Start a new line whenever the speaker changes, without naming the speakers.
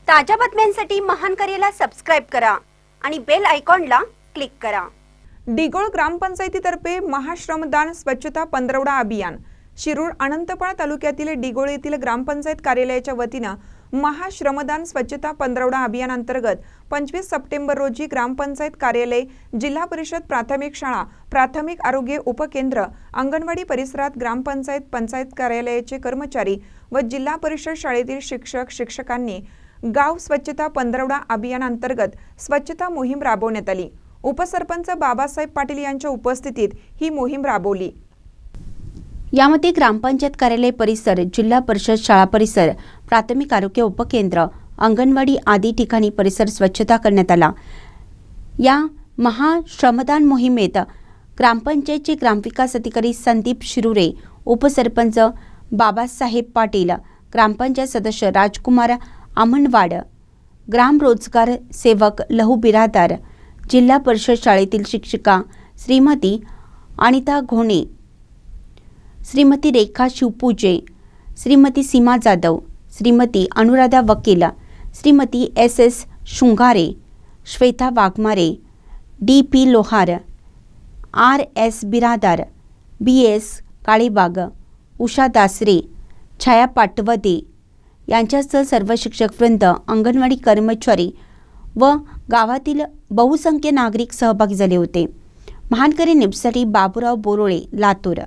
ताज्या बातम्यांसाठी महान करेला सबस्क्राइब करा आणि बेल आयकॉनला क्लिक करा।
डिगोळ ग्रामपंचायतीतर्फे महाश्रमदान स्वच्छता पंधरवडा अभियान शिरूर अनंतपाळ तालुक्यातील डिगोळ येथील ग्रामपंचायत कार्यालयाच्या वतीने महाश्रमदान स्वच्छता पंधरवडा अभियान अंतर्गत 25 सप्टेंबर रोजी ग्रामपंचायत कार्यालय, जिल्हा परिषद प्राथमिक शाळा, प्राथमिक आरोग्य उपकेंद्र, अंगणवाडी परिसरात ग्रामपंचायत पंचायत कार्यालयाचे कर्मचारी व जिल्हा परिषद शाळेतील शिक्षक शिक्षकांनी गाव स्वच्छता पंधरवडा अभियान अंतर्गत स्वच्छता मोहीम राबवण्यात आली। उपसरपंच बाबासाहेब पाटील यांच्या उपस्थितीत ही मोहीम राबवली।
यामध्ये ग्रामपंचायत कार्यालय परिसर, जिल्हा परिषद शाळा परिसर, प्राथमिक आरोग्य उपकेंद्र, अंगणवाडी आदी ठिकाणी परिसर स्वच्छता करण्यात आला। या महाश्रमदान मोहिमेत ग्रामपंचायतचे ग्रामविकास अधिकारी संदीप शिरुरे, उपसरपंच बाबासाहेब पाटील, ग्रामपंचायत सदस्य राजकुमार आमनवाड, ग्राम रोजगार सेवक लहू बिरादार, जिल्हा परिषद शाळेतील शिक्षिका श्रीमती अनिता घोणे, श्रीमती रेखा शिवपूजे, श्रीमती सीमा जाधव, श्रीमती अनुराधा वकील, श्रीमती SS शुंगारे, श्वेता वाघमारे, DP लोहार, RS बिरादार, BS काळेबाग, उषा दासरे, छाया पाटवदे यांच्यासह सर्व शिक्षकवृंद, अंगणवाडी कर्मचारी व गावातील बहुसंख्य नागरिक सहभागी झाले होते। महानकरी न्यूजसाठी बाबूराव बोरोळे, लातूर।